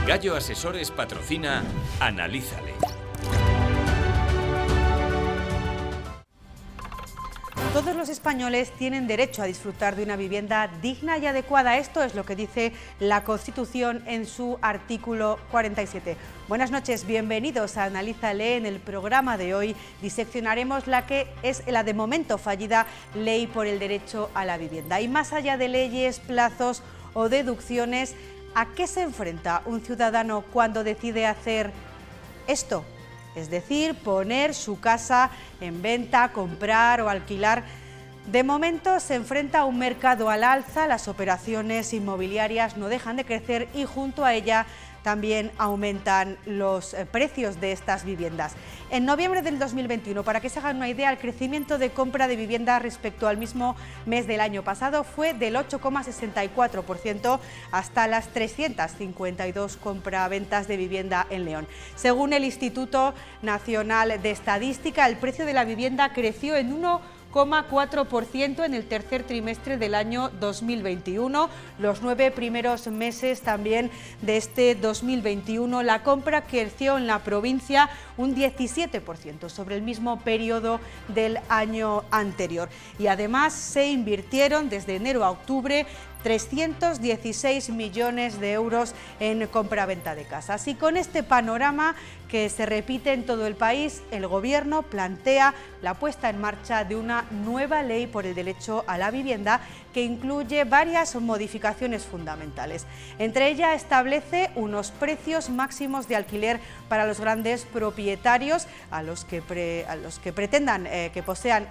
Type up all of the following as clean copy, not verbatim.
Gallo Asesores patrocina Analízale. Todos los españoles tienen derecho a disfrutar de una vivienda digna y adecuada. Esto es lo que dice la Constitución en su artículo 47. Buenas noches, bienvenidos a Analízale. En el programa de hoy diseccionaremos la que es la de momento fallida Ley por el Derecho a la Vivienda. Y más allá de leyes, plazos o deducciones, ¿a qué se enfrenta un ciudadano cuando decide hacer esto? Es decir, poner su casa en venta, comprar o alquilar. De momento se enfrenta a un mercado al alza, las operaciones inmobiliarias no dejan de crecer y junto a ella también aumentan los precios de estas viviendas. En noviembre del 2021, para que se hagan una idea, el crecimiento de compra de vivienda respecto al mismo mes del año pasado fue del 8,64% hasta las 352 compraventas de vivienda en León. Según el Instituto Nacional de Estadística, el precio de la vivienda creció en 1,4% en el tercer trimestre del año 2021. Los 9 primeros meses también de este 2021, la compra creció en la provincia un 17% sobre el mismo periodo del año anterior. Y además se invirtieron desde enero a octubre 316 millones de euros en compraventa de casas. Y con este panorama que se repite en todo el país, el Gobierno plantea la puesta en marcha de una nueva ley por el derecho a la vivienda que incluye varias modificaciones fundamentales. Entre ellas establece unos precios máximos de alquiler para los grandes propietarios, a los que pretendan que posean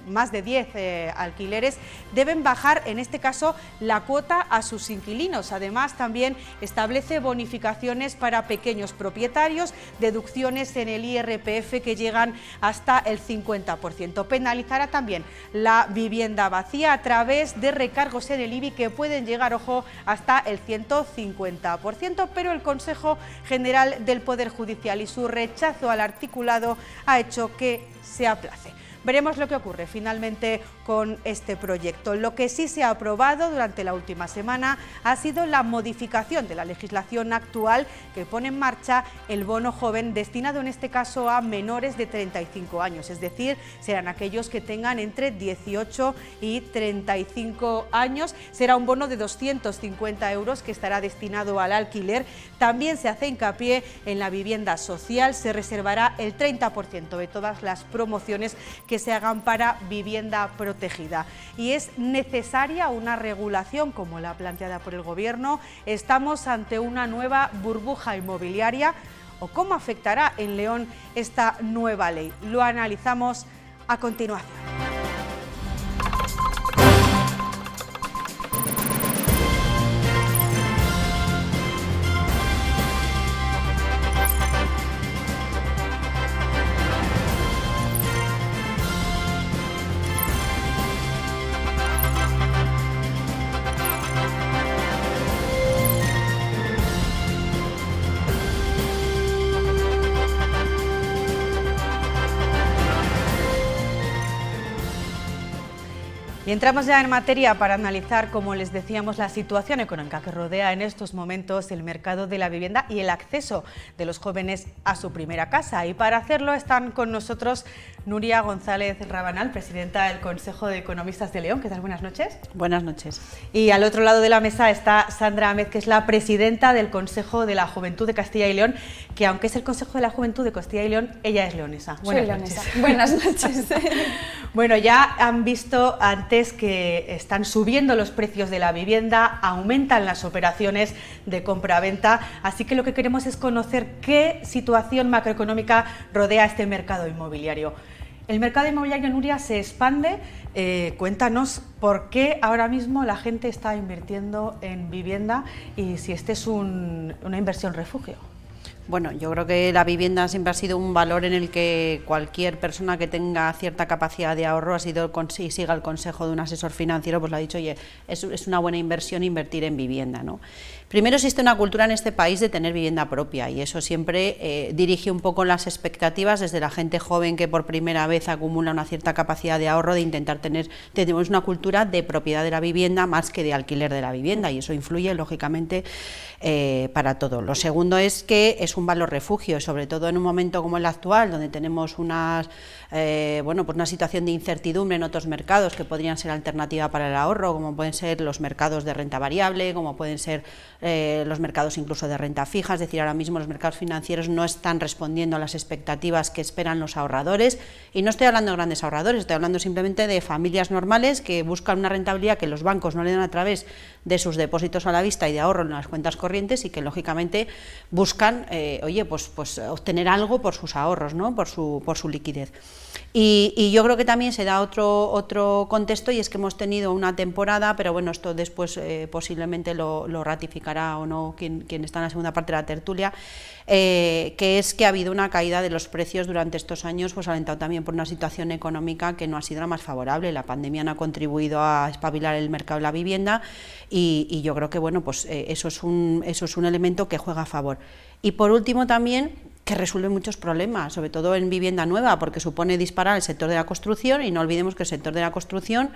más de 10 alquileres, deben bajar en este caso la cuota a sus inquilinos. Además, también establece bonificaciones para pequeños propietarios, deducciones en el IRPF que llegan hasta el 50%. Penalizará también la vivienda vacía a través de recargos en el IBI que pueden llegar, ojo, hasta el 150%, pero el Consejo General del Poder Judicial y su rechazo al articulado ha hecho que se aplace. Veremos lo que ocurre finalmente con este proyecto. Lo que sí se ha aprobado durante la última semana ha sido la modificación de la legislación actual que pone en marcha el bono joven, destinado en este caso a menores de 35 años, es decir, serán aquellos que tengan entre 18 y 35 años. Será un bono de 250 euros que estará destinado al alquiler. También se hace hincapié en la vivienda social, se reservará el 30% de todas las promociones que se hagan para vivienda protegida. Y es necesaria una regulación como la planteada por el Gobierno. Estamos ante una nueva burbuja inmobiliaria. ¿O cómo afectará en León esta nueva ley? Lo analizamos a continuación. Y entramos ya en materia para analizar, como les decíamos, la situación económica que rodea en estos momentos el mercado de la vivienda y el acceso de los jóvenes a su primera casa. Y para hacerlo están con nosotros Nuria González Rabanal, presidenta del Consejo de Economistas de León. ¿Qué tal? Buenas noches. Buenas noches. Y al otro lado de la mesa está Sandra Amed, que es la presidenta del Consejo de la Juventud de Castilla y León, que aunque es el Consejo de la Juventud de Castilla y León, ella es leonesa. Soy leonesa. Buenas noches. Bueno, ya han visto antes que están subiendo los precios de la vivienda, aumentan las operaciones de compra-venta, así que lo que queremos es conocer qué situación macroeconómica rodea este mercado inmobiliario. El mercado inmobiliario, Nuria, se expande. Cuéntanos por qué ahora mismo la gente está invirtiendo en vivienda y si este es una inversión refugio. Bueno, yo creo que la vivienda siempre ha sido un valor en el que cualquier persona que tenga cierta capacidad de ahorro y siga el consejo de un asesor financiero, pues le ha dicho, oye, es una buena inversión invertir en vivienda, ¿no? Primero, existe una cultura en este país de tener vivienda propia y eso siempre dirige un poco las expectativas desde la gente joven que por primera vez acumula una cierta capacidad de ahorro, de intentar tenemos una cultura de propiedad de la vivienda más que de alquiler de la vivienda y eso influye lógicamente para todo. Lo segundo es que es un valor refugio, sobre todo en un momento como el actual, donde tenemos una situación de incertidumbre en otros mercados que podrían ser alternativa para el ahorro, como pueden ser los mercados de renta variable, como pueden ser los mercados incluso de renta fija, es decir, ahora mismo los mercados financieros no están respondiendo a las expectativas que esperan los ahorradores, y no estoy hablando de grandes ahorradores, estoy hablando simplemente de familias normales que buscan una rentabilidad que los bancos no le dan a través de sus depósitos a la vista y de ahorro en las cuentas corrientes y que lógicamente buscan pues obtener algo por sus ahorros, ¿no? por su liquidez. Y yo creo que también se da otro contexto, y es que hemos tenido una temporada, pero bueno, esto después posiblemente lo ratificará o no quien está en la segunda parte de la tertulia, que es que ha habido una caída de los precios durante estos años, pues alentado también por una situación económica que no ha sido la más favorable. La pandemia no ha contribuido a espabilar el mercado de la vivienda y yo creo que bueno, pues eso es un elemento que juega a favor. Y por último también, que resuelve muchos problemas, sobre todo en vivienda nueva, porque supone disparar el sector de la construcción, y no olvidemos que el sector de la construcción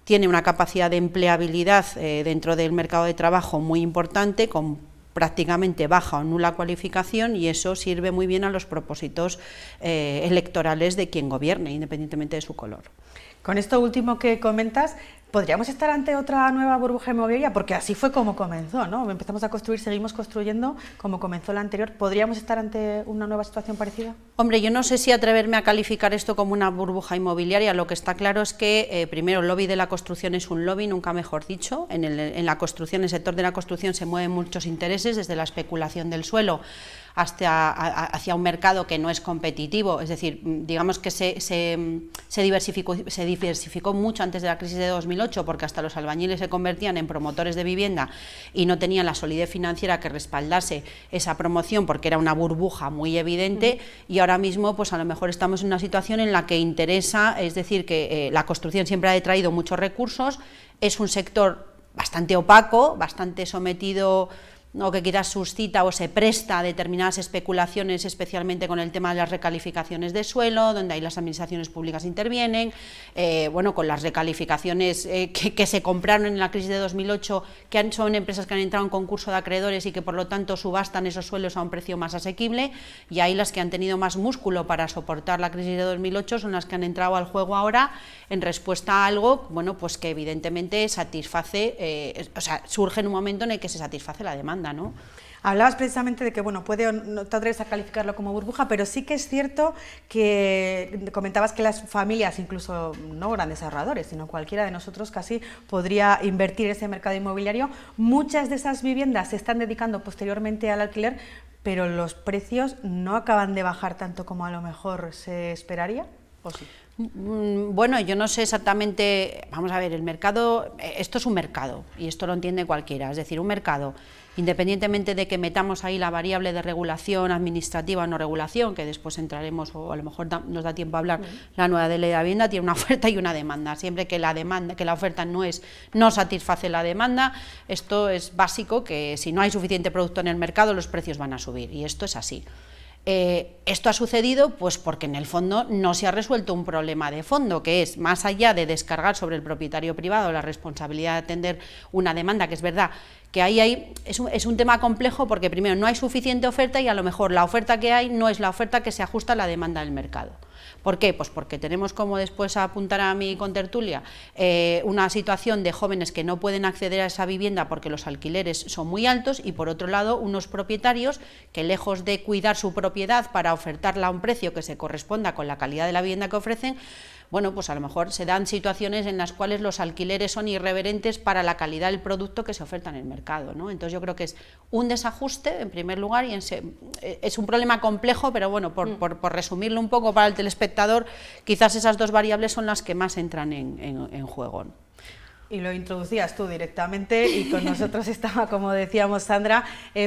tiene una capacidad de empleabilidad dentro del mercado de trabajo muy importante, con prácticamente baja o nula cualificación, y eso sirve muy bien a los propósitos electorales de quien gobierne, independientemente de su color. Con esto último que comentas, ¿podríamos estar ante otra nueva burbuja inmobiliaria? Porque así fue como comenzó, ¿no? Empezamos a construir, seguimos construyendo como comenzó la anterior. ¿Podríamos estar ante una nueva situación parecida? Hombre, yo no sé si atreverme a calificar esto como una burbuja inmobiliaria. Lo que está claro es que, primero, el lobby de la construcción es un lobby, nunca mejor dicho. En la construcción, el sector de la construcción se mueven muchos intereses, desde la especulación del suelo hacia un mercado que no es competitivo, es decir, digamos que se diversificó mucho antes de la crisis de 2008, porque hasta los albañiles se convertían en promotores de vivienda y no tenían la solidez financiera que respaldase esa promoción, porque era una burbuja muy evidente, y ahora mismo pues a lo mejor estamos en una situación en la que interesa, es decir, que la construcción siempre ha detraído muchos recursos, es un sector bastante opaco, bastante sometido, o que quizás suscita o se presta a determinadas especulaciones, especialmente con el tema de las recalificaciones de suelo, donde ahí las administraciones públicas intervienen, con las recalificaciones que se compraron en la crisis de 2008, que son empresas que han entrado en concurso de acreedores y que por lo tanto subastan esos suelos a un precio más asequible, y ahí las que han tenido más músculo para soportar la crisis de 2008 son las que han entrado al juego ahora en respuesta a algo, bueno, pues que evidentemente satisface, surge en un momento en el que se satisface la demanda, ¿no? Hablabas precisamente de que, bueno, no te atreves a calificarlo como burbuja, pero sí que es cierto que comentabas que las familias, incluso no grandes ahorradores, sino cualquiera de nosotros casi podría invertir en ese mercado inmobiliario. Muchas de esas viviendas se están dedicando posteriormente al alquiler, pero los precios no acaban de bajar tanto como a lo mejor se esperaría, ¿o sí? Bueno, yo no sé exactamente, vamos a ver, el mercado, esto es un mercado y esto lo entiende cualquiera, es decir, un mercado, independientemente de que metamos ahí la variable de regulación administrativa o no regulación, que después entraremos, o a lo mejor nos da tiempo a hablar, la nueva ley de la vivienda tiene una oferta y una demanda, siempre que la oferta no satisface la demanda, esto es básico, que si no hay suficiente producto en el mercado los precios van a subir, y esto es así. Esto ha sucedido pues porque en el fondo no se ha resuelto un problema de fondo, que es, más allá de descargar sobre el propietario privado la responsabilidad de atender una demanda, que es verdad que ahí es un tema complejo, porque primero no hay suficiente oferta y a lo mejor la oferta que hay no es la oferta que se ajusta a la demanda del mercado. ¿Por qué? Pues porque tenemos, como después apuntará mi contertulia, una situación de jóvenes que no pueden acceder a esa vivienda porque los alquileres son muy altos, y por otro lado unos propietarios que, lejos de cuidar su propiedad para ofertarla a un precio que se corresponda con la calidad de la vivienda que ofrecen, bueno, pues a lo mejor se dan situaciones en las cuales los alquileres son irreverentes para la calidad del producto que se oferta en el mercado, ¿no? Entonces yo creo que es un desajuste, en primer lugar, y es un problema complejo, pero bueno, por resumirlo un poco para el telespectador, quizás esas dos variables son las que más entran en juego, ¿no? Y lo introducías tú directamente y con nosotros estaba, como decíamos Sandra,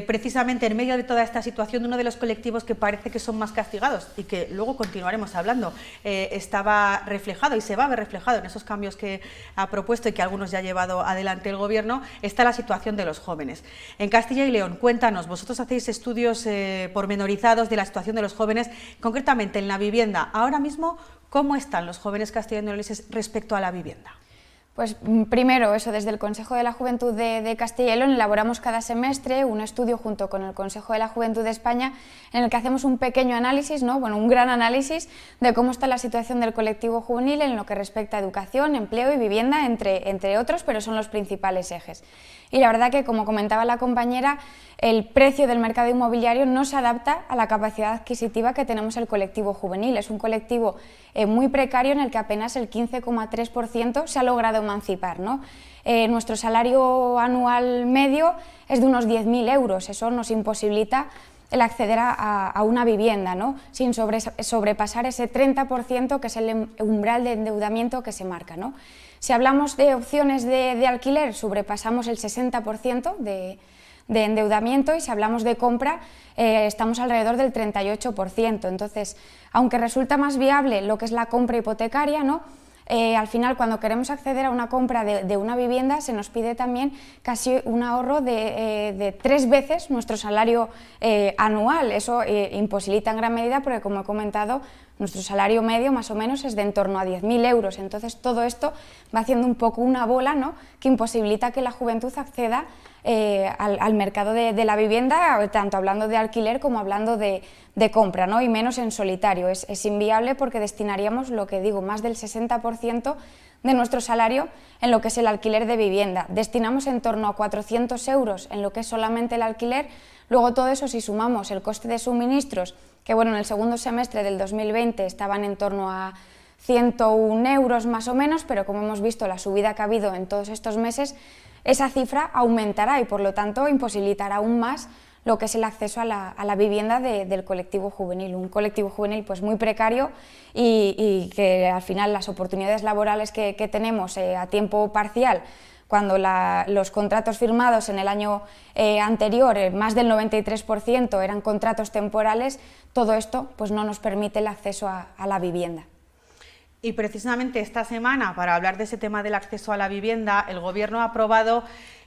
precisamente en medio de toda esta situación, uno de los colectivos que parece que son más castigados y que luego continuaremos hablando, estaba reflejado y se va a ver reflejado en esos cambios que ha propuesto y que algunos ya ha llevado adelante el Gobierno, está la situación de los jóvenes. En Castilla y León, cuéntanos, vosotros hacéis estudios pormenorizados de la situación de los jóvenes, concretamente en la vivienda. Ahora mismo, ¿cómo están los jóvenes castellanoleoneses respecto a la vivienda? Pues primero, eso, desde el Consejo de la Juventud de Castilla y León elaboramos cada semestre un estudio junto con el Consejo de la Juventud de España en el que hacemos un pequeño análisis, ¿no? Bueno, un gran análisis de cómo está la situación del colectivo juvenil en lo que respecta a educación, empleo y vivienda, entre otros, pero son los principales ejes. Y la verdad que, como comentaba la compañera, el precio del mercado inmobiliario no se adapta a la capacidad adquisitiva que tenemos el colectivo juvenil. Es un colectivo muy precario en el que apenas el 15,3% se ha logrado emancipar, ¿no? Nuestro salario anual medio es de unos 10.000 euros, eso nos imposibilita el acceder a una vivienda, ¿no? Sin sobrepasar ese 30% que es el umbral de endeudamiento que se marca, ¿no? Si hablamos de opciones de alquiler, sobrepasamos el 60% de endeudamiento, y si hablamos de compra estamos alrededor del 38%. Entonces, aunque resulta más viable lo que es la compra hipotecaria, ¿no? Al final, cuando queremos acceder a una compra de una vivienda, se nos pide también casi un ahorro de 3 veces nuestro salario anual. Eso imposibilita en gran medida porque, como he comentado, nuestro salario medio más o menos es de en torno a 10.000 euros. Entonces, todo esto va haciendo un poco una bola, ¿no?, que imposibilita que la juventud acceda al mercado de la vivienda, tanto hablando de alquiler como hablando de compra, ¿no?, y menos en solitario. Es inviable porque destinaríamos, lo que digo, más del 60% de nuestro salario en lo que es el alquiler de vivienda. Destinamos en torno a 400 euros en lo que es solamente el alquiler. Luego, todo eso, si sumamos el coste de suministros, que bueno, en el segundo semestre del 2020 estaban en torno a 101 euros más o menos, pero como hemos visto la subida que ha habido en todos estos meses, esa cifra aumentará y por lo tanto imposibilitará aún más lo que es el acceso a la vivienda del colectivo juvenil, un colectivo juvenil pues muy precario y que al final las oportunidades laborales que tenemos a tiempo parcial, cuando los contratos firmados en el año anterior, más del 93% eran contratos temporales, todo esto pues no nos permite el acceso a la vivienda. Y precisamente esta semana, para hablar de ese tema del acceso a la vivienda, el Gobierno ha aprobado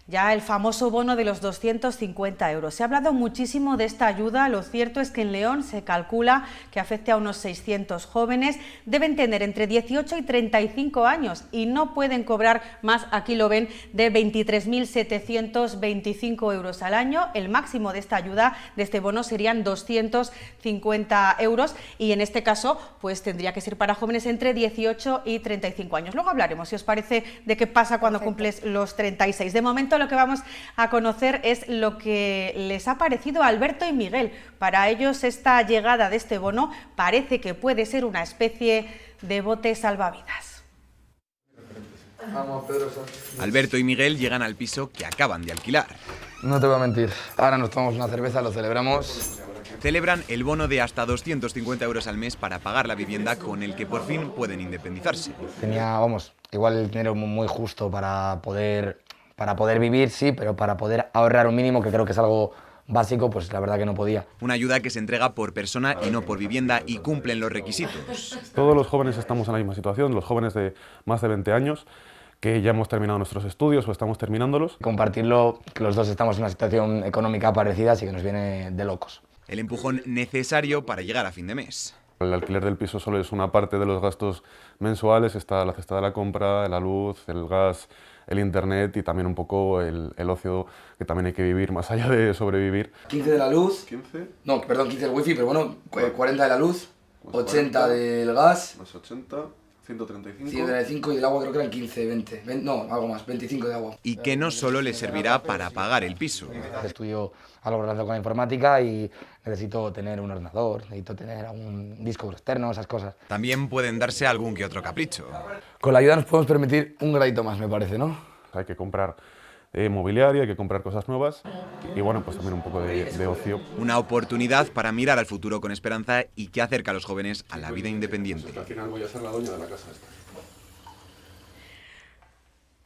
ya el famoso bono de los 250 euros. Se ha hablado muchísimo de esta ayuda. Lo cierto es que en León se calcula que afecte a unos 600 jóvenes. Deben tener entre 18 y 35 años y no pueden cobrar más, aquí lo ven, de 23.725 euros al año. El máximo de esta ayuda, de este bono, serían 250 euros y en este caso pues tendría que ser para jóvenes entre 18 y 35 años. Luego hablaremos, si os parece, de qué pasa cuando cumples los 36. De momento lo que vamos a conocer es lo que les ha parecido a Alberto y Miguel. Para ellos esta llegada de este bono parece que puede ser una especie de bote salvavidas. Alberto y Miguel llegan al piso que acaban de alquilar. No te voy a mentir, ahora nos tomamos una cerveza, lo celebramos. Celebran el bono de hasta 250 euros al mes para pagar la vivienda con el que por fin pueden independizarse. Tenía, igual el dinero muy justo para poder vivir, sí, pero para poder ahorrar un mínimo, que creo que es algo básico, pues la verdad que no podía. Una ayuda que se entrega por persona y no por vivienda y cumplen los requisitos. Todos los jóvenes estamos en la misma situación, los jóvenes de más de 20 años, que ya hemos terminado nuestros estudios o estamos terminándolos. Compartirlo, que los dos estamos en una situación económica parecida, así que nos viene de locos. El empujón necesario para llegar a fin de mes. El alquiler del piso solo es una parte de los gastos mensuales, está la cesta de la compra, la luz, el gas, el internet y también un poco el ocio que también hay que vivir más allá de sobrevivir. 15 de la luz, 15. No, perdón, 15 del wifi, pero bueno, 40 de la luz, 80 40, del gas, más 80, 135. 135 y del agua creo que eran 15, 20, no, algo más, 25 de agua. Y que no solo les servirá para pagar el piso. Estudio algo relacionado con la informática y necesito tener un ordenador, necesito tener algún disco externo, esas cosas. También pueden darse algún que otro capricho. Con la ayuda nos podemos permitir un gradito más, me parece, ¿no? Hay que comprar mobiliario, hay que comprar cosas nuevas y bueno, pues también un poco de ocio. Una oportunidad para mirar al futuro con esperanza y que acerca a los jóvenes a la vida independiente. Al final voy a ser la dueña de la casa esta.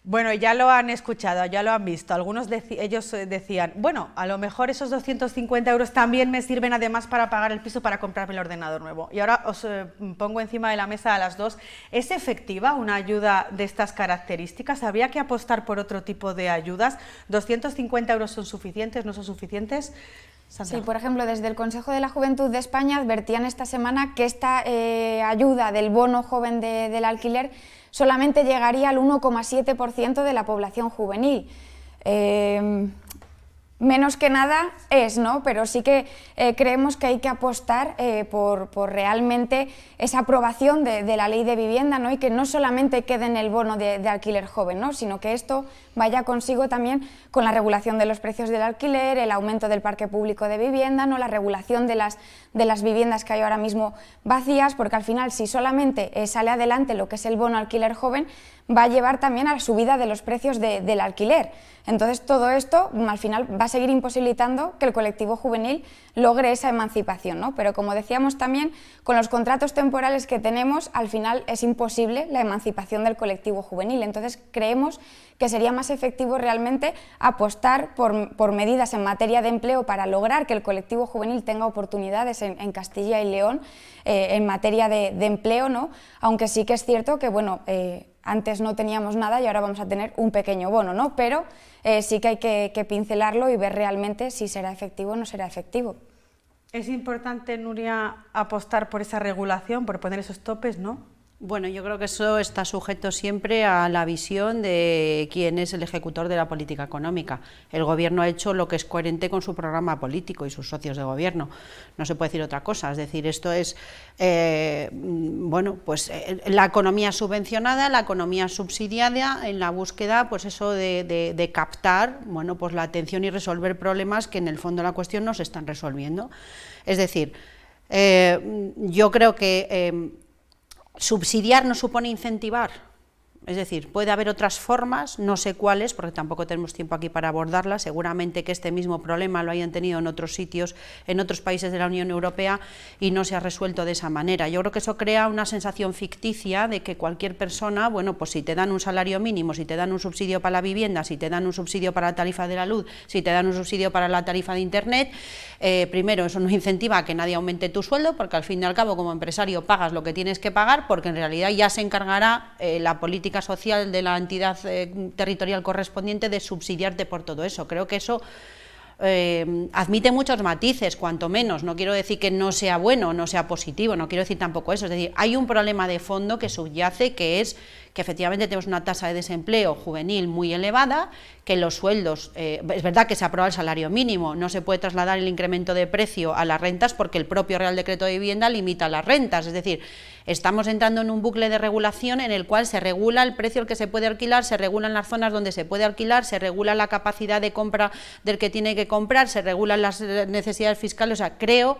Bueno, ya lo han escuchado, ya lo han visto. Ellos decían, bueno, a lo mejor esos 250 euros también me sirven además para pagar el piso para comprarme el ordenador nuevo. Y ahora os pongo encima de la mesa a las dos. ¿Es efectiva una ayuda de estas características? ¿Habría que apostar por otro tipo de ayudas? ¿250 euros son suficientes, no son suficientes? Sandra. Sí, por ejemplo, desde el Consejo de la Juventud de España advertían esta semana que esta ayuda del bono joven del alquiler solamente llegaría al 1,7% de la población juvenil. Menos que nada es, ¿no? Pero sí que creemos que hay que apostar por realmente esa aprobación de la ley de vivienda, ¿no? Y que no solamente quede en el bono de alquiler joven, ¿no? Sino que esto vaya consigo también con la regulación de los precios del alquiler, el aumento del parque público de vivienda, ¿no? La regulación de las viviendas que hay ahora mismo vacías, porque al final si solamente sale adelante lo que es el bono alquiler joven, va a llevar también a la subida de los precios del alquiler. Entonces todo esto al final va a seguir imposibilitando que el colectivo juvenil logre esa emancipación, ¿no? Pero como decíamos también, con los contratos temporales que tenemos, al final es imposible la emancipación del colectivo juvenil. Entonces creemos que sería más efectivo realmente apostar por medidas en materia de empleo para lograr que el colectivo juvenil tenga oportunidades en Castilla y León en materia de empleo, ¿no? Aunque sí que es cierto que, bueno, antes no teníamos nada y ahora vamos a tener un pequeño bono, ¿no? Pero sí que hay que pincelarlo y ver realmente si será efectivo o no será efectivo. Es importante, Nuria, apostar por esa regulación, por poner esos topes, ¿no? Bueno, yo creo que eso está sujeto siempre a la visión de quién es el ejecutor de la política económica. El Gobierno ha hecho lo que es coherente con su programa político y sus socios de Gobierno. No se puede decir otra cosa. Es decir, esto es bueno, pues la economía subvencionada, la economía subsidiada, en la búsqueda, pues eso de captar, bueno, pues la atención y resolver problemas que en el fondo de la cuestión no se están resolviendo. Es decir, yo creo que subsidiar no supone incentivar, es decir, puede haber otras formas, no sé cuáles, porque tampoco tenemos tiempo aquí para abordarlas, seguramente que este mismo problema lo hayan tenido en otros sitios, en otros países de la Unión Europea y no se ha resuelto de esa manera. Yo creo que eso crea una sensación ficticia de que cualquier persona, bueno, pues si te dan un salario mínimo, si te dan un subsidio para la vivienda, si te dan un subsidio para la tarifa de la luz, si te dan un subsidio para la tarifa de internet, primero eso no incentiva a que nadie aumente tu sueldo, porque al fin y al cabo como empresario pagas lo que tienes que pagar, porque en realidad ya se encargará la política social de la entidad territorial correspondiente de subsidiarte por todo eso. Creo que eso admite muchos matices, cuanto menos. No quiero decir que no sea bueno, no sea positivo, no quiero decir tampoco eso. Es decir, hay un problema de fondo que subyace, que es que efectivamente tenemos una tasa de desempleo juvenil muy elevada, que los sueldos, es verdad que se aprueba el salario mínimo, no se puede trasladar el incremento de precio a las rentas porque el propio Real Decreto de Vivienda limita las rentas, es decir, estamos entrando en un bucle de regulación en el cual se regula el precio al que se puede alquilar, se regulan las zonas donde se puede alquilar, se regula la capacidad de compra del que tiene que comprar, se regulan las necesidades fiscales, o sea, creo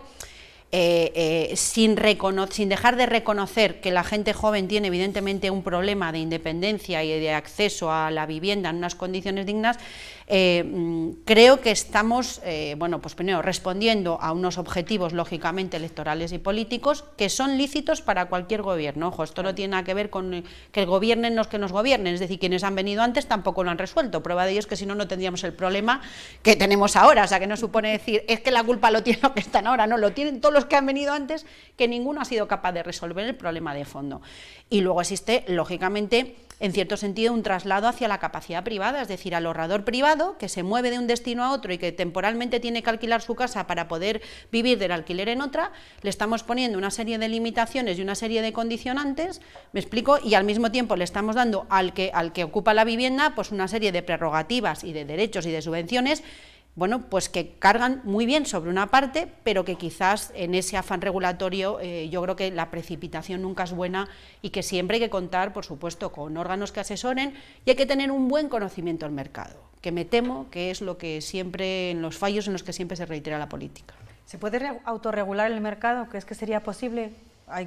sin dejar de reconocer que la gente joven tiene evidentemente un problema de independencia y de acceso a la vivienda en unas condiciones dignas, creo que estamos, bueno, pues primero respondiendo a unos objetivos lógicamente electorales y políticos que son lícitos para cualquier gobierno. Ojo, esto no tiene nada que ver con que gobiernen los que nos gobiernen, es decir, quienes han venido antes tampoco lo han resuelto. Prueba de ello es que si no, no tendríamos el problema que tenemos ahora, o sea, que no supone decir, es que la culpa lo tienen los que están ahora, no, lo tienen todos los que han venido antes, que ninguno ha sido capaz de resolver el problema de fondo. Y luego existe, lógicamente, en cierto sentido, un traslado hacia la capacidad privada, es decir, al ahorrador privado que se mueve de un destino a otro y que temporalmente tiene que alquilar su casa para poder vivir del alquiler en otra, le estamos poniendo una serie de limitaciones y una serie de condicionantes, me explico, y al mismo tiempo le estamos dando al que ocupa la vivienda pues una serie de prerrogativas y de derechos y de subvenciones, bueno, pues que cargan muy bien sobre una parte, pero que quizás en ese afán regulatorio yo creo que la precipitación nunca es buena y que siempre hay que contar, por supuesto, con órganos que asesoren y hay que tener un buen conocimiento del mercado, que me temo que es lo que siempre, en los fallos en los que siempre se reitera la política. ¿Se puede autorregular el mercado? ¿Crees que sería posible?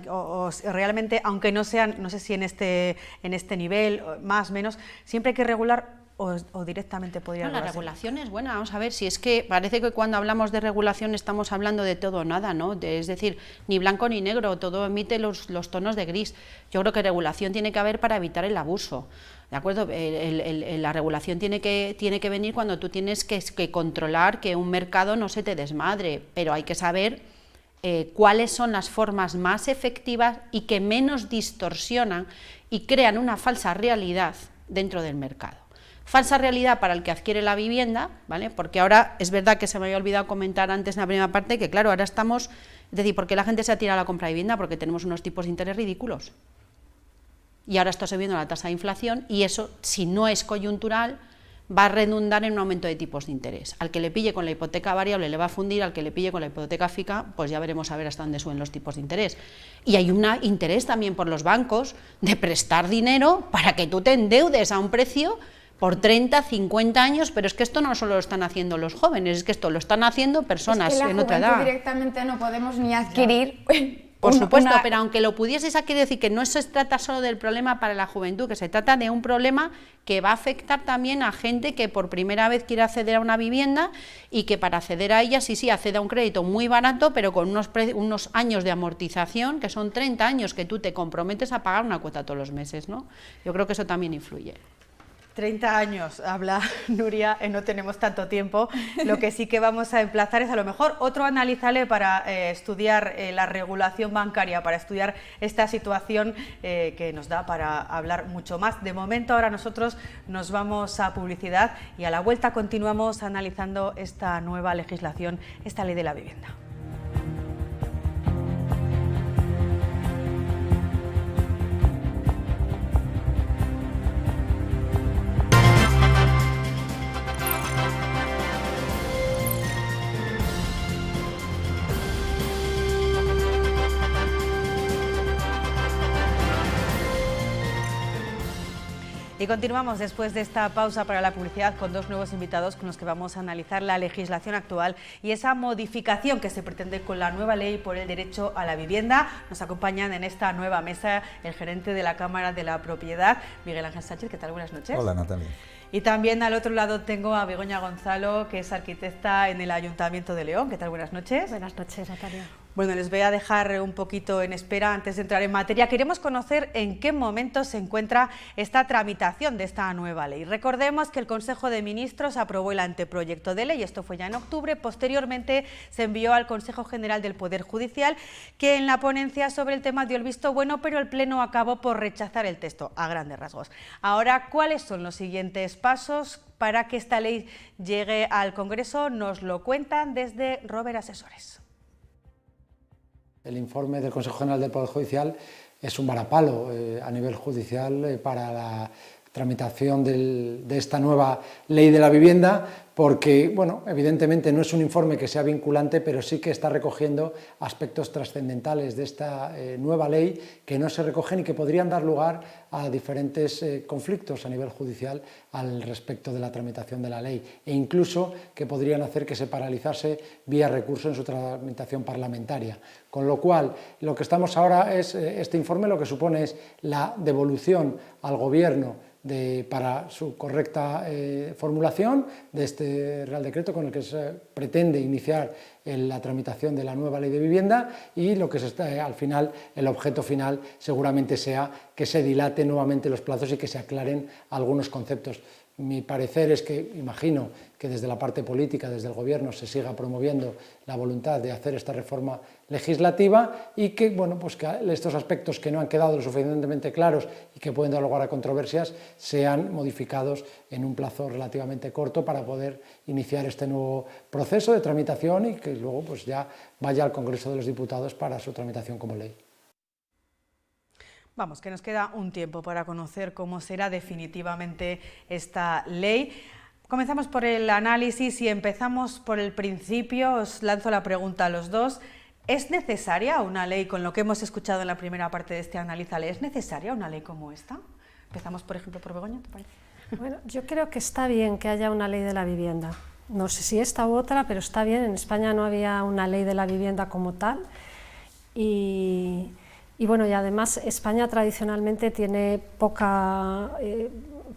O realmente, aunque no sean, no sé si en este nivel, más o menos, siempre hay que regular o directamente podría No, la regularse? regulación es buena, vamos a ver, si es que parece que cuando hablamos de regulación estamos hablando de todo o nada, ¿no? Es decir, ni blanco ni negro, todo emite los tonos de gris. Yo creo que regulación tiene que haber para evitar el abuso, ¿de acuerdo? La regulación tiene que venir cuando tú tienes que controlar que un mercado no se te desmadre, pero hay que saber cuáles son las formas más efectivas y que menos distorsionan y crean una falsa realidad dentro del mercado. Falsa realidad para el que adquiere la vivienda, ¿vale? Porque ahora es verdad que se me había olvidado comentar antes en la primera parte que, claro, ahora estamos, es decir, ¿por qué la gente se atira a la compra de vivienda? Porque tenemos unos tipos de interés ridículos. Y ahora está subiendo la tasa de inflación y eso, si no es coyuntural, va a redundar en un aumento de tipos de interés. Al que le pille con la hipoteca variable le va a fundir, al que le pille con la hipoteca fija, pues ya veremos a ver hasta dónde suben los tipos de interés. Y hay un interés también por los bancos de prestar dinero para que tú te endeudes a un precio por 30, 50 años, pero es que esto no solo lo están haciendo los jóvenes, es que esto lo están haciendo personas en otra edad. Directamente no podemos ni adquirir. Por supuesto, pero aunque lo pudieses, aquí decir que no se trata solo del problema para la juventud, que se trata de un problema que va a afectar también a gente que por primera vez quiere acceder a una vivienda y que para acceder a ella, sí, accede a un crédito muy barato, pero con unos años de amortización, que son 30 años que tú te comprometes a pagar una cuota todos los meses, ¿no? Yo creo que eso también influye. 30 años, habla Nuria, no tenemos tanto tiempo. Lo que sí que vamos a emplazar es a lo mejor otro Analízale para estudiar la regulación bancaria, para estudiar esta situación que nos da para hablar mucho más. De momento ahora nosotros nos vamos a publicidad y a la vuelta continuamos analizando esta nueva legislación, esta ley de la vivienda. Y continuamos después de esta pausa para la publicidad con dos nuevos invitados con los que vamos a analizar la legislación actual y esa modificación que se pretende con la nueva ley por el derecho a la vivienda. Nos acompañan en esta nueva mesa el gerente de la Cámara de la Propiedad, Miguel Ángel Sánchez. ¿Qué tal? Buenas noches. Hola, Natalia. Y también al otro lado tengo a Begoña Gonzalo, que es arquitecta en el Ayuntamiento de León. ¿Qué tal? Buenas noches. Buenas noches, Natalia. Bueno, les voy a dejar un poquito en espera antes de entrar en materia. Queremos conocer en qué momento se encuentra esta tramitación de esta nueva ley. Recordemos que el Consejo de Ministros aprobó el anteproyecto de ley, esto fue ya en octubre. Posteriormente se envió al Consejo General del Poder Judicial, que en la ponencia sobre el tema dio el visto bueno, pero el Pleno acabó por rechazar el texto a grandes rasgos. Ahora, ¿cuáles son los siguientes pasos para que esta ley llegue al Congreso? Nos lo cuentan desde Robert Asesores. El informe del Consejo General del Poder Judicial es un varapalo a nivel judicial para la tramitación de esta nueva ley de la vivienda, porque, bueno, evidentemente no es un informe que sea vinculante, pero sí que está recogiendo aspectos trascendentales de esta nueva ley que no se recogen y que podrían dar lugar a diferentes conflictos a nivel judicial al respecto de la tramitación de la ley, e incluso que podrían hacer que se paralizase vía recurso en su tramitación parlamentaria. Con lo cual, lo que estamos ahora es, este informe lo que supone es la devolución al Gobierno para su correcta formulación de este Real Decreto con el que se pretende iniciar la tramitación de la nueva ley de vivienda, y lo que al final, el objeto final seguramente sea que se dilaten nuevamente los plazos y que se aclaren algunos conceptos. Mi parecer es que, imagino que desde la parte política, desde el Gobierno, se siga promoviendo la voluntad de hacer esta reforma legislativa y que, bueno, pues que estos aspectos que no han quedado lo suficientemente claros y que pueden dar lugar a controversias sean modificados en un plazo relativamente corto para poder iniciar este nuevo proceso de tramitación y que luego pues ya vaya al Congreso de los Diputados para su tramitación como ley. Vamos, que nos queda un tiempo para conocer cómo será definitivamente esta ley. Comenzamos por el análisis y empezamos por el principio. Os lanzo la pregunta a los dos. ¿Es necesaria una ley, con lo que hemos escuchado en la primera parte de este Analízale, es necesaria una ley como esta? Empezamos, por ejemplo, por Begoña, ¿te parece? Bueno, yo creo que está bien que haya una ley de la vivienda. No sé si esta u otra, pero está bien. En España no había una ley de la vivienda como tal. Y bueno, y además España tradicionalmente tiene poca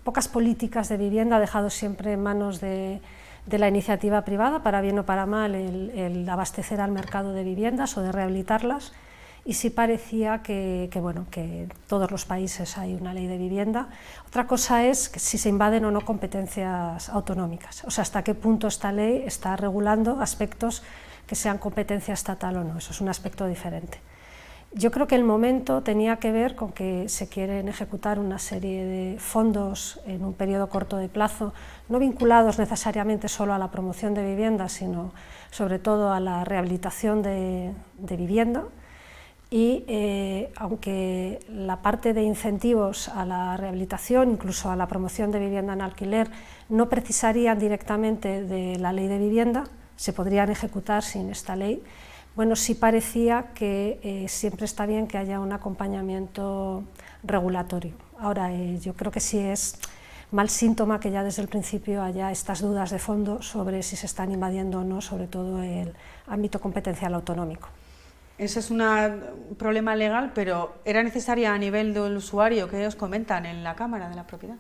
pocas políticas de vivienda, ha dejado siempre en manos de la iniciativa privada, para bien o para mal, el abastecer al mercado de viviendas o de rehabilitarlas, y sí parecía que en todos los países hay una ley de vivienda. Otra cosa es que si se invaden o no competencias autonómicas, o sea, hasta qué punto esta ley está regulando aspectos que sean competencia estatal o no, eso es un aspecto diferente. Yo creo que el momento tenía que ver con que se quieren ejecutar una serie de fondos en un periodo corto de plazo, no vinculados necesariamente solo a la promoción de vivienda, sino sobre todo a la rehabilitación de vivienda, y aunque la parte de incentivos a la rehabilitación, incluso a la promoción de vivienda en alquiler, no precisarían directamente de la ley de vivienda, se podrían ejecutar sin esta ley. Bueno, sí parecía que siempre está bien que haya un acompañamiento regulatorio. Ahora, yo creo que sí es mal síntoma que ya desde el principio haya estas dudas de fondo sobre si se están invadiendo o no, sobre todo el ámbito competencial autonómico. Eso es un problema legal, pero ¿era necesaria a nivel del usuario? ¿Qué os comentan en la Cámara de la Propiedad?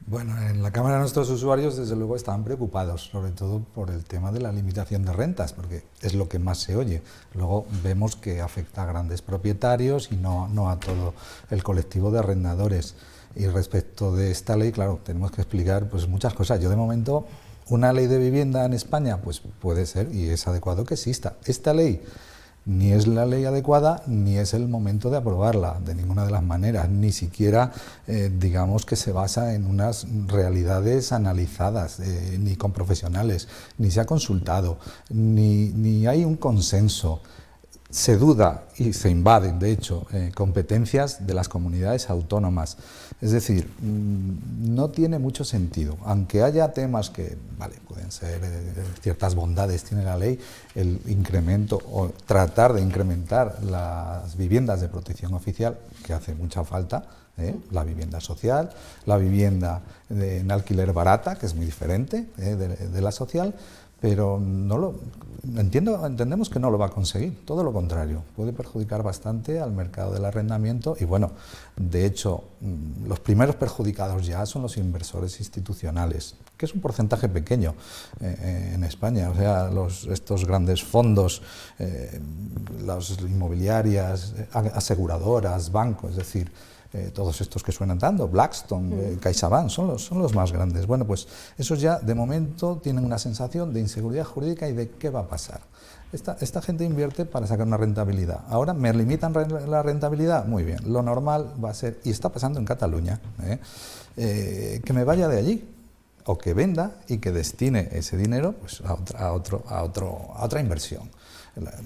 Bueno, en la Cámara nuestros usuarios desde luego estaban preocupados, sobre todo por el tema de la limitación de rentas, porque es lo que más se oye. Luego vemos que afecta a grandes propietarios y no a todo el colectivo de arrendadores. Y respecto de esta ley, claro, tenemos que explicar pues muchas cosas. Yo de momento, una ley de vivienda en España, pues puede ser y es adecuado que exista. Esta ley ni es la ley adecuada, ni es el momento de aprobarla, de ninguna de las maneras, ni siquiera digamos que se basa en unas realidades analizadas, ni con profesionales, ni se ha consultado, ni hay un consenso. Se duda y se invaden, de hecho, competencias de las comunidades autónomas. Es decir, no tiene mucho sentido. Aunque haya temas que, vale, pueden ser ciertas bondades tiene la ley, el incremento o tratar de incrementar las viviendas de protección oficial, que hace mucha falta, la vivienda social, la vivienda en alquiler barata, que es muy diferente de la social, pero entendemos que no lo va a conseguir, todo lo contrario, puede perjudicar bastante al mercado del arrendamiento y bueno, de hecho, los primeros perjudicados ya son los inversores institucionales, que es un porcentaje pequeño en España, o sea, estos grandes fondos, las inmobiliarias, aseguradoras, bancos, es decir, todos estos que suenan tanto, Blackstone, CaixaBank, son los más grandes. Bueno, pues esos ya de momento tienen una sensación de inseguridad jurídica y de qué va a pasar. Esta gente invierte para sacar una rentabilidad. Ahora me limitan la rentabilidad, muy bien. Lo normal va a ser, y está pasando en Cataluña, que me vaya de allí o que venda y que destine ese dinero pues, a otra inversión.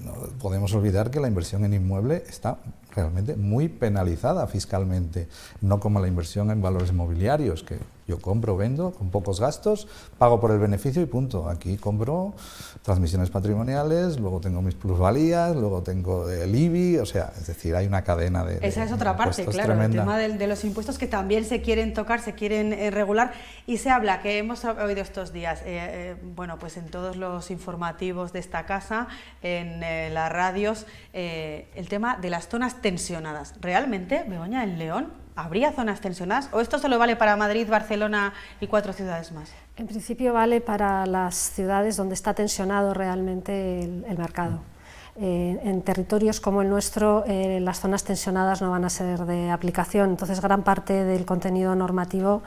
No podemos olvidar que la inversión en inmueble está realmente muy penalizada fiscalmente, no como la inversión en valores mobiliarios, que yo compro, vendo con pocos gastos, pago por el beneficio y punto. Aquí compro transmisiones patrimoniales, luego tengo mis plusvalías, luego tengo el IBI, o sea, es decir, hay una cadena de Esa es otra parte, claro, tremenda. El tema de los impuestos que también se quieren tocar, se quieren regular, y se habla, que hemos oído estos días, bueno, pues en todos los informativos de esta casa, en las radios, el tema de las zonas tensionadas. ¿Realmente, Begoña, en León habría zonas tensionadas o esto solo vale para Madrid, Barcelona y 4 ciudades más? En principio vale para las ciudades donde está tensionado realmente el mercado. En territorios como el nuestro las zonas tensionadas no van a ser de aplicación, entonces gran parte del contenido normativo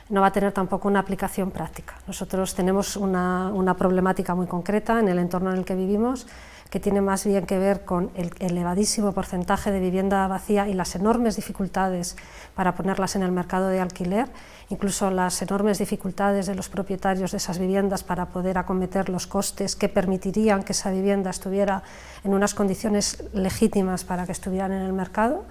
no va a tener tampoco una aplicación práctica. Nosotros tenemos una problemática muy concreta en el entorno en el que vivimos, que tiene más bien que ver con el elevadísimo porcentaje de vivienda vacía y las enormes dificultades para ponerlas en el mercado de alquiler, incluso las enormes dificultades de los propietarios de esas viviendas para poder acometer los costes que permitirían que esa vivienda estuviera en unas condiciones legítimas para que estuvieran en el mercado.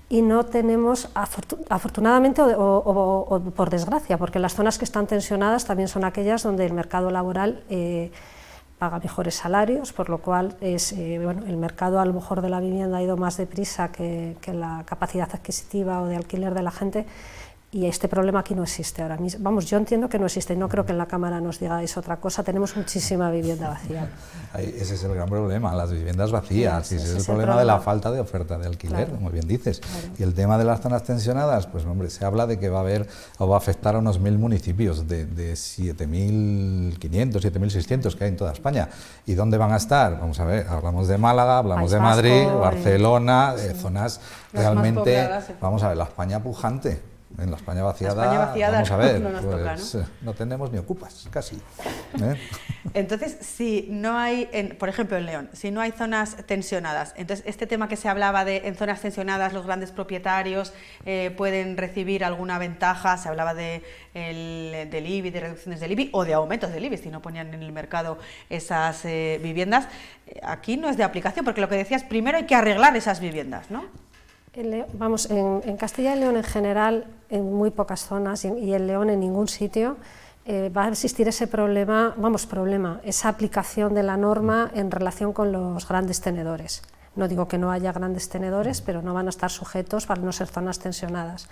Y no tenemos, afortunadamente o por desgracia, porque las zonas que están tensionadas también son aquellas donde el mercado laboral paga mejores salarios, por lo cual bueno, el mercado a lo mejor de la vivienda ha ido más deprisa que la capacidad adquisitiva o de alquiler de la gente, Y este problema aquí no existe ahora mismo. Vamos, yo entiendo que no existe y no creo que en la Cámara nos digáis otra cosa. Tenemos muchísima vivienda vacía. Ese es el gran problema, las viviendas vacías. Ese es el problema de la falta de oferta de alquiler, como bien dices. Y el tema de las zonas tensionadas, pues hombre, se habla de que va a haber o va a afectar a unos 1.000 municipios de 7.500, 7.600 que hay en toda España. ¿Y dónde van a estar? Vamos a ver, hablamos de Málaga, hablamos de Madrid, Barcelona, zonas realmente, vamos a ver, la España pujante. En la España vaciada, vamos a ver, no nos toca, ¿no? No tenemos ni ocupas, casi. Entonces, si no hay, por ejemplo en León, si no hay zonas tensionadas, entonces este tema que se hablaba de en zonas tensionadas los grandes propietarios pueden recibir alguna ventaja, se hablaba del IBI, de reducciones del IBI o de aumentos del IBI si no ponían en el mercado esas viviendas, aquí no es de aplicación, porque lo que decías, primero hay que arreglar esas viviendas, ¿no? Vamos, en Castilla y León en general, en muy pocas zonas y en León en ningún sitio va a existir ese problema, esa aplicación de la norma en relación con los grandes tenedores. No digo que no haya grandes tenedores, pero no van a estar sujetos para no ser zonas tensionadas.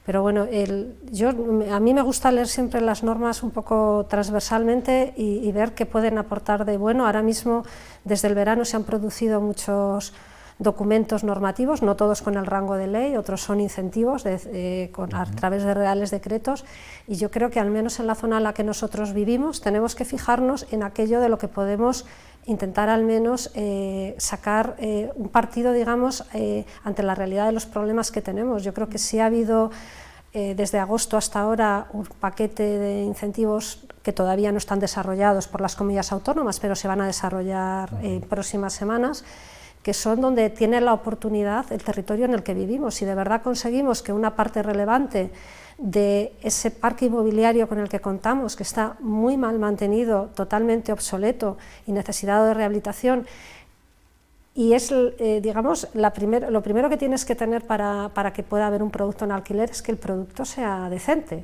Pero bueno, a mí me gusta leer siempre las normas un poco transversalmente y ver qué pueden aportar de bueno. Ahora mismo, desde el verano, se han producido muchos documentos normativos, no todos con el rango de ley, otros son incentivos a través de reales decretos, y yo creo que al menos en la zona en la que nosotros vivimos tenemos que fijarnos en aquello de lo que podemos intentar al menos sacar un partido, digamos, ante la realidad de los problemas que tenemos. Yo creo que sí ha habido desde agosto hasta ahora un paquete de incentivos que todavía no están desarrollados por las comunidades autónomas, pero se van a desarrollar en próximas semanas, que son donde tiene la oportunidad el territorio en el que vivimos. Si de verdad conseguimos que una parte relevante de ese parque inmobiliario con el que contamos, que está muy mal mantenido, totalmente obsoleto y necesitado de rehabilitación, y es, digamos, lo primero que tienes que tener para que pueda haber un producto en alquiler es que el producto sea decente.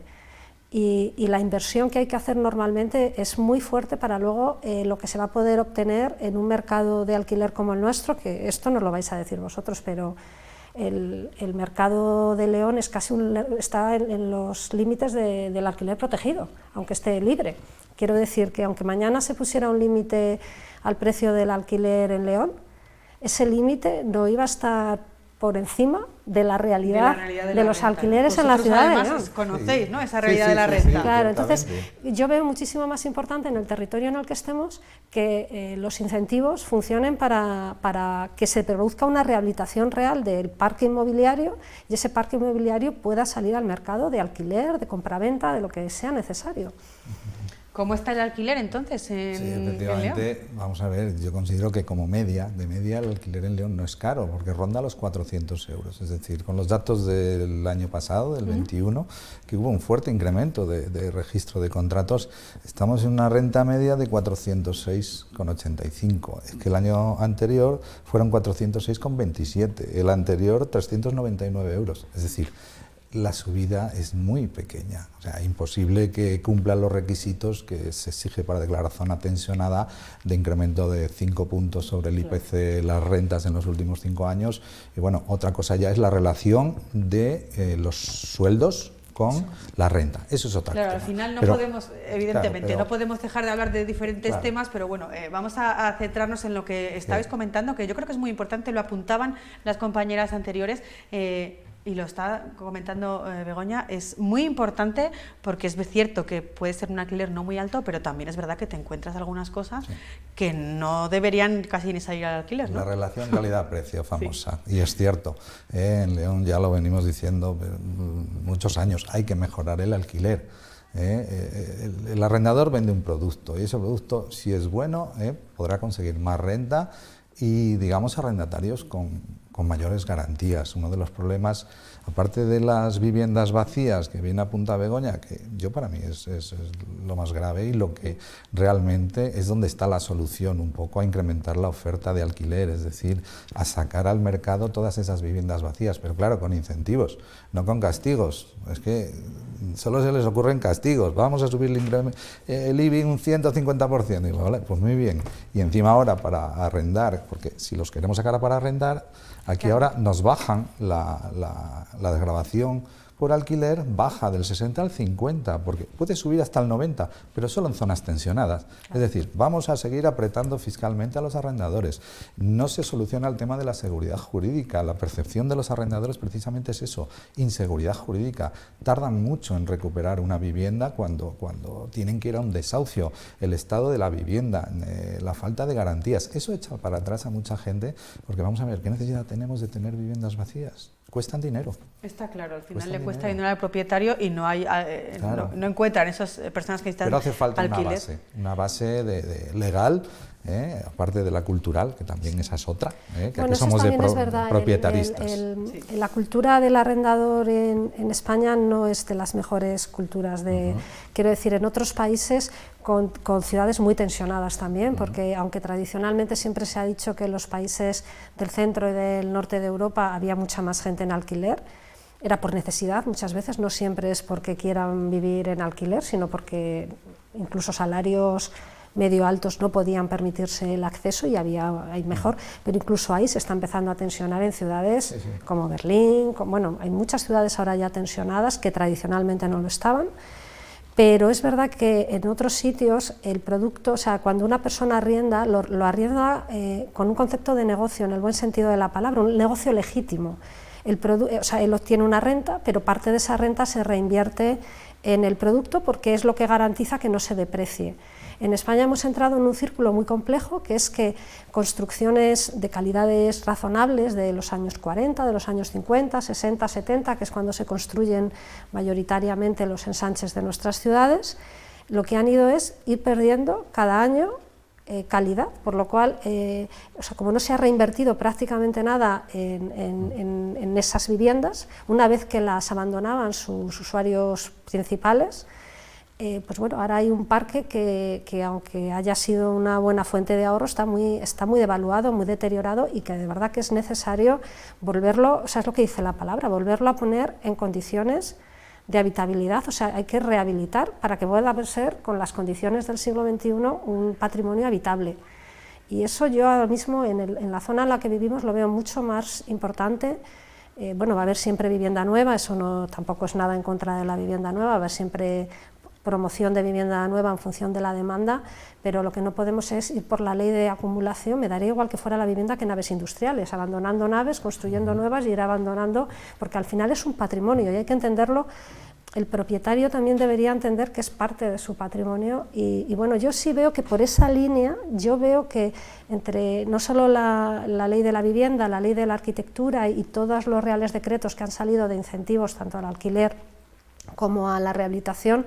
Y la inversión que hay que hacer normalmente es muy fuerte para luego lo que se va a poder obtener en un mercado de alquiler como el nuestro, que esto no lo vais a decir vosotros, pero el mercado de León es está en los límites del alquiler protegido, aunque esté libre. Quiero decir que aunque mañana se pusiera un límite al precio del alquiler en León, ese límite no iba a estar por encima de la realidad de los alquileres en la ciudad de León. Conocéis, ¿no?, esa realidad de la renta. Sí, claro, entonces yo veo muchísimo más importante en el territorio en el que estemos que los incentivos funcionen para que se produzca una rehabilitación real del parque inmobiliario y ese parque inmobiliario pueda salir al mercado de alquiler, de compraventa, de lo que sea necesario. ¿Cómo está el alquiler entonces en efectivamente, León? Vamos a ver, yo considero que como de media el alquiler en León no es caro, porque ronda los 400 euros. Es decir, con los datos del año pasado, del 21, que hubo un fuerte incremento de registro de contratos, estamos en una renta media de 406,85. Es que el año anterior fueron 406,27, el anterior 399 euros. Es decir, la subida es muy pequeña, o sea, imposible que cumpla los requisitos que se exige para declarar zona tensionada de incremento de 5 puntos sobre el IPC, las rentas en los últimos 5 años. Y bueno, otra cosa ya es la relación de los sueldos con la renta. Eso es otra cosa. Claro, al final no podemos, evidentemente, no podemos dejar de hablar de diferentes temas, pero bueno, vamos a centrarnos en lo que estabais comentando, que yo creo que es muy importante, lo apuntaban las compañeras anteriores, y lo está comentando Begoña, es muy importante porque es cierto que puede ser un alquiler no muy alto, pero también es verdad que te encuentras algunas cosas que no deberían casi ni salir al alquiler, ¿no? La relación calidad-precio famosa, y es cierto, en León ya lo venimos diciendo muchos años, hay que mejorar el alquiler. El arrendador vende un producto y ese producto, si es bueno, podrá conseguir más renta y, digamos, arrendatarios con mayores garantías. Uno de los problemas, aparte de las viviendas vacías que viene a apuntar Begoña, que yo para mí es lo más grave y lo que realmente es donde está la solución un poco a incrementar la oferta de alquiler, es decir, a sacar al mercado todas esas viviendas vacías, pero claro, con incentivos, no con castigos. Es que solo se les ocurren castigos, vamos a subir el IBI un 150%, y digo, vale, pues muy bien, y encima ahora para arrendar, porque si los queremos sacar para arrendar, aquí ahora nos bajan la desgravación por alquiler baja del 60 al 50, porque puede subir hasta el 90, pero solo en zonas tensionadas. Es decir, vamos a seguir apretando fiscalmente a los arrendadores. No se soluciona el tema de la seguridad jurídica. La percepción de los arrendadores precisamente es eso, inseguridad jurídica. Tardan mucho en recuperar una vivienda cuando tienen que ir a un desahucio, el estado de la vivienda, la falta de garantías. Eso echa para atrás a mucha gente, porque vamos a ver, ¿qué necesidad tenemos de tener viviendas vacías? Cuestan dinero. Está claro, al final le cuesta dinero al propietario y no hay claro. no encuentran esas personas que necesitan alquiler. Pero hace falta una base legal, aparte de la cultural, que también esa es otra, que bueno, aquí somos de verdad, propietaristas. La cultura del arrendador en España no es de las mejores culturas. Quiero decir, en otros países con ciudades muy tensionadas también, porque aunque tradicionalmente siempre se ha dicho que en los países del centro y del norte de Europa había mucha más gente en alquiler, era por necesidad muchas veces, no siempre es porque quieran vivir en alquiler, sino porque incluso salarios medio altos no podían permitirse el acceso y hay mejor, pero incluso ahí se está empezando a tensionar en ciudades como Berlín, bueno, hay muchas ciudades ahora ya tensionadas que tradicionalmente no lo estaban, pero es verdad que en otros sitios el producto, o sea, cuando una persona arrienda, lo arrienda con un concepto de negocio, en el buen sentido de la palabra, un negocio legítimo. O sea, él obtiene una renta, pero parte de esa renta se reinvierte en el producto porque es lo que garantiza que no se deprecie. En España hemos entrado en un círculo muy complejo, que es que construcciones de calidades razonables de los años 40, de los años 50, 60, 70, que es cuando se construyen mayoritariamente los ensanches de nuestras ciudades, lo que han ido es ir perdiendo cada año calidad, por lo cual, o sea, como no se ha reinvertido prácticamente nada en esas viviendas, una vez que las abandonaban sus usuarios principales, pues bueno, ahora hay un parque que aunque haya sido una buena fuente de ahorro, está muy devaluado, muy deteriorado y que de verdad que es necesario volverlo, o sea, es lo que dice la palabra, volverlo a poner en condiciones de habitabilidad, o sea, hay que rehabilitar para que pueda ser, con las condiciones del siglo XXI, un patrimonio habitable. Y eso yo ahora mismo en la zona en la que vivimos lo veo mucho más importante. Bueno, va a haber siempre vivienda nueva, eso tampoco es nada en contra de la vivienda nueva, va a haber siempre promoción de vivienda nueva en función de la demanda, pero lo que no podemos es ir por la ley de acumulación, me daría igual que fuera la vivienda que naves industriales, abandonando naves, construyendo nuevas y ir abandonando, porque al final es un patrimonio y hay que entenderlo. El propietario también debería entender que es parte de su patrimonio y bueno, yo sí veo que por esa línea, yo veo que entre no solo la ley de la vivienda, la ley de la arquitectura y todos los reales decretos que han salido de incentivos tanto al alquiler como a la rehabilitación,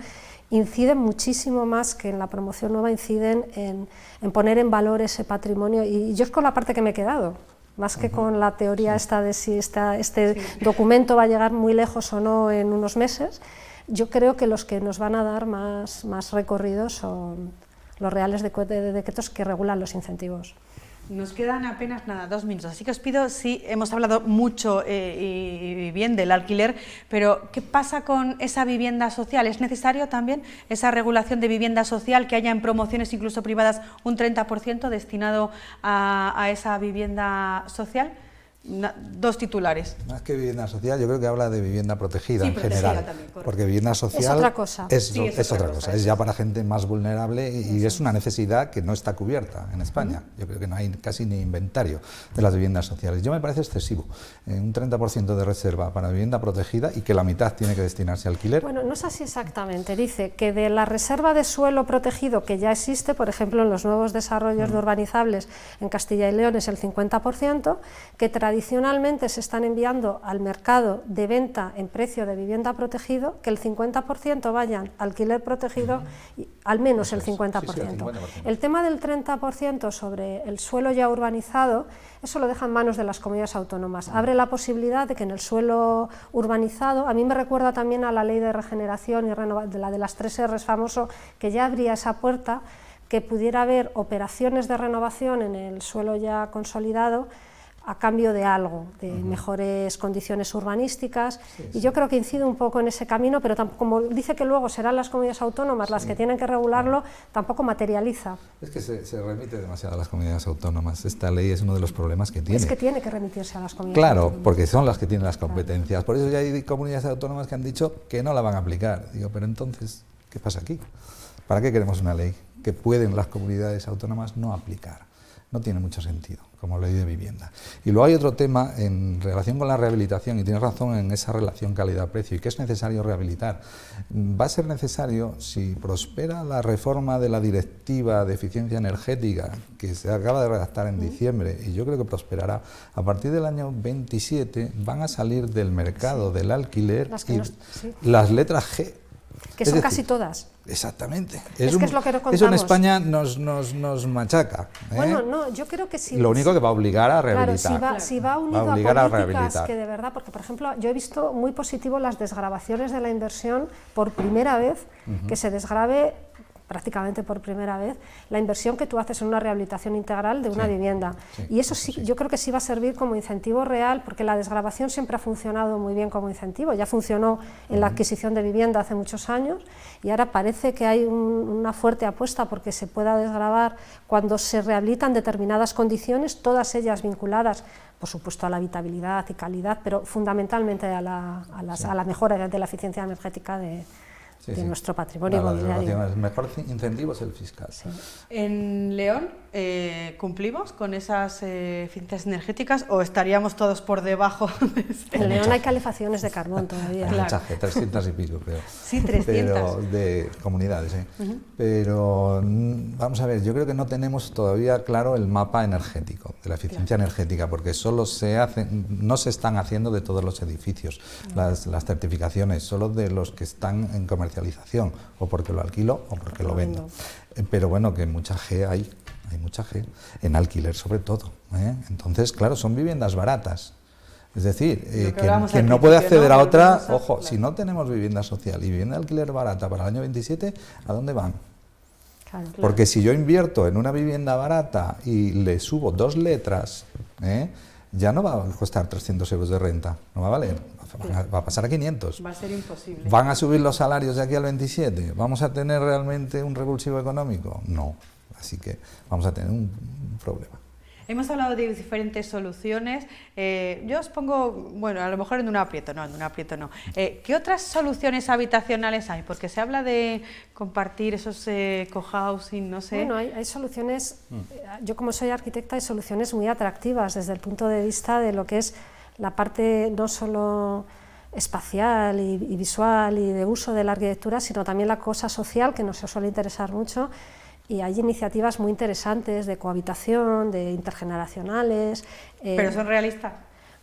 inciden muchísimo más que en la promoción nueva, inciden en poner en valor ese patrimonio y yo es con la parte que me he quedado, más que con la teoría esta de si este documento va a llegar muy lejos o no en unos meses. Yo creo que los que nos van a dar más recorridos son los reales decretos que regulan los incentivos. Nos quedan apenas 2 minutos, así que os pido, sí, hemos hablado mucho y bien del alquiler, pero ¿qué pasa con esa vivienda social? ¿Es necesario también esa regulación de vivienda social, que haya en promociones incluso privadas un 30% destinado a esa vivienda social? 2 titulares. Más que vivienda social, yo creo que habla de vivienda protegida en general, también, porque vivienda social es otra cosa. Es otra cosa, es ya para gente más vulnerable y es una necesidad que no está cubierta en España. Yo creo que no hay casi ni inventario de las viviendas sociales. Yo me parece excesivo, un 30% de reserva para vivienda protegida y que la mitad tiene que destinarse a alquiler. Bueno, no es así exactamente, dice que de la reserva de suelo protegido que ya existe, por ejemplo en los nuevos desarrollos de urbanizables en Castilla y León es el 50%, que tradicionalmente se están enviando al mercado de venta en precio de vivienda protegido, que el 50% vayan a alquiler protegido, y al menos el 50%. Sí, el 50%. El tema del 30% sobre el suelo ya urbanizado, eso lo deja en manos de las comunidades autónomas. Abre la posibilidad de que en el suelo urbanizado, a mí me recuerda también a la ley de regeneración y la de las 3 R's famoso, que ya abría esa puerta, que pudiera haber operaciones de renovación en el suelo ya consolidado a cambio de algo, de mejores condiciones urbanísticas, y yo creo que incide un poco en ese camino, pero como dice que luego serán las comunidades autónomas las que tienen que regularlo, tampoco materializa. Es que se remite demasiado a las comunidades autónomas. Esta ley es uno de los problemas que tiene. Es que tiene que remitirse a las comunidades Claro, autónomas. porque son las que tienen las competencias. Por eso ya hay comunidades autónomas que han dicho que no la van a aplicar. Digo, pero entonces, ¿qué pasa aquí? ¿Para qué queremos una ley que pueden las comunidades autónomas no aplicar? No tiene mucho sentido, como ley de vivienda. Y luego hay otro tema en relación con la rehabilitación, y tienes razón en esa relación calidad-precio, y que es necesario rehabilitar. Va a ser necesario, si prospera la reforma de la Directiva de Eficiencia Energética, que se acaba de redactar en diciembre, y yo creo que prosperará, a partir del año 27 van a salir del mercado del alquiler las letras G. Que son casi todas. Exactamente. Es que es lo que no contamos. Eso en España nos machaca. Bueno, no, yo creo que sí. Lo único que va a obligar a rehabilitar. Claro, si va unido a políticas que de verdad, porque por ejemplo, yo he visto muy positivo las desgravaciones de la inversión por primera vez, que se desgrave prácticamente por primera vez, la inversión que tú haces en una rehabilitación integral de una vivienda. Y eso sí, yo creo que sí va a servir como incentivo real, porque la desgravación siempre ha funcionado muy bien como incentivo, ya funcionó en la adquisición de vivienda hace muchos años, y ahora parece que hay una fuerte apuesta porque se pueda desgravar cuando se rehabilitan determinadas condiciones, todas ellas vinculadas, por supuesto, a la habitabilidad y calidad, pero fundamentalmente a la mejora de la eficiencia energética de nuestro patrimonio inmobiliario. El mejor incentivo es el fiscal. En León, ¿cumplimos con esas eficiencias energéticas o estaríamos todos por debajo? En León hay calefacciones de carbón todavía. Hay muchas, 300 y pico, creo. Sí, 300. Pero de comunidades, Pero vamos a ver, yo creo que no tenemos todavía claro el mapa energético, de la eficiencia energética, porque solo no se están haciendo de todos los edificios las certificaciones, solo de los que están en comercialización, o porque lo alquilo o porque lo vendo. Pero bueno, que mucha G hay mucha G, en alquiler sobre todo. Entonces, claro, son viviendas baratas. Es decir, quien no puede acceder a otra, ojo, si no tenemos vivienda social y vivienda de alquiler barata para el año 27, ¿a dónde van? Porque si yo invierto en una vivienda barata y le subo 2 letras, ya no va a costar 300 euros de renta, no va a valer, va a pasar a 500. Va a ser imposible. ¿Van a subir los salarios de aquí al 27? ¿Vamos a tener realmente un revulsivo económico? No, así que vamos a tener un problema. Hemos hablado de diferentes soluciones. Yo os pongo, bueno, a lo mejor en un aprieto no. ¿Qué otras soluciones habitacionales hay? Porque se habla de compartir esos cohousing, no sé. Bueno, hay soluciones, yo como soy arquitecta, hay soluciones muy atractivas desde el punto de vista de lo que es la parte no solo espacial y visual y de uso de la arquitectura, sino también la cosa social, que nos suele interesar mucho. Y hay iniciativas muy interesantes de cohabitación, de intergeneracionales. ¿Pero son realistas?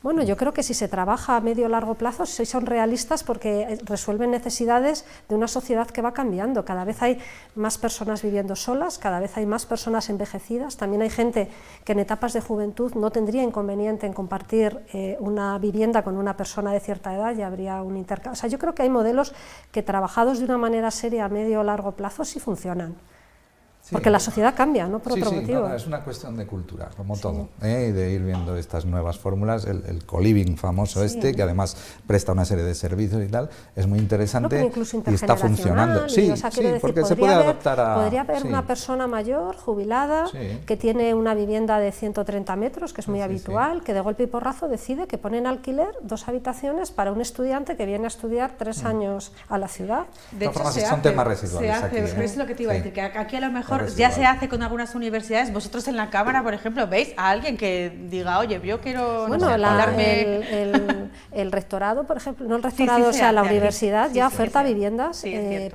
Bueno, yo creo que si se trabaja a medio o largo plazo, sí son realistas porque resuelven necesidades de una sociedad que va cambiando. Cada vez hay más personas viviendo solas, cada vez hay más personas envejecidas. También hay gente que en etapas de juventud no tendría inconveniente en compartir una vivienda con una persona de cierta edad y habría un intercambio. O sea, yo creo que hay modelos que trabajados de una manera seria a medio o largo plazo sí funcionan. Porque la sociedad cambia, no por otro motivo. No, es una cuestión de cultura, como todo, y de ir viendo estas nuevas fórmulas, el co-living famoso que además presta una serie de servicios y tal, es muy interesante y está funcionando. Porque se puede adaptar a... Podría haber una persona mayor, jubilada, que tiene una vivienda de 130 metros, que es muy habitual, que de golpe y porrazo decide que pone en alquiler 2 habitaciones para un estudiante que viene a estudiar 3 años a la ciudad. De hecho, son temas residuales aquí. Es lo que te iba a decir, que aquí a lo mejor ya se hace con algunas universidades. Vosotros en la Cámara, por ejemplo, ¿veis a alguien que diga, oye, yo quiero el rectorado, por ejemplo, no el rectorado, la universidad ya oferta viviendas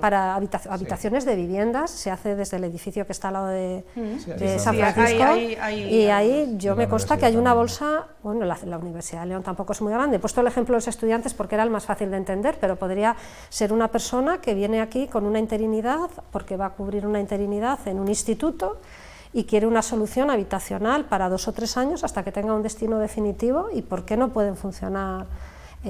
para habitaciones de viviendas, se hace desde el edificio que está al lado de San Francisco, y ahí yo me consta que hay una bolsa, bueno, la Universidad de León tampoco es muy grande, he puesto el ejemplo de los estudiantes porque era el más fácil de entender, pero podría ser una persona que viene aquí con una interinidad, porque va a cubrir una interinidad en un instituto y quiere una solución habitacional para 2 o 3 años hasta que tenga un destino definitivo, y por qué no pueden funcionar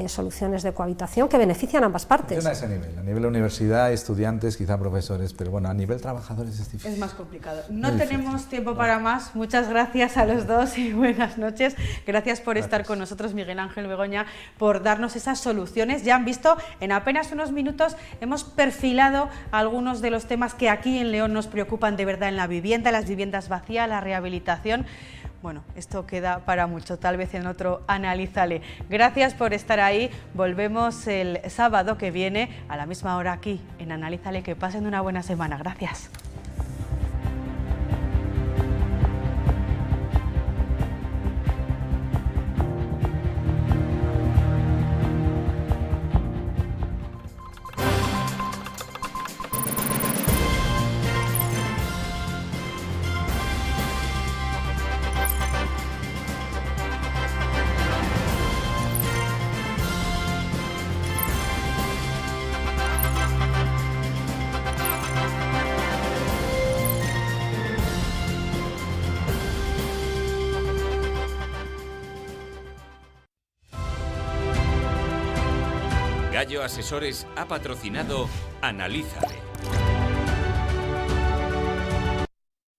soluciones de cohabitación que benefician a ambas partes. Funciona a ese nivel, a nivel universidad, estudiantes, quizá profesores, pero bueno, a nivel trabajadores es difícil. Es más complicado. No tenemos tiempo para más. Muchas gracias a los dos y buenas noches. Gracias por estar con nosotros, Miguel Ángel, Begoña, por darnos esas soluciones. Ya han visto, en apenas unos minutos hemos perfilado algunos de los temas que aquí en León nos preocupan de verdad en la vivienda, las viviendas vacías, la rehabilitación. Bueno, esto queda para mucho, tal vez en otro Analízale. Gracias por estar ahí. Volvemos el sábado que viene a la misma hora aquí en Analízale. Que pasen una buena semana. Gracias. Gallo Asesores ha patrocinado Analízale.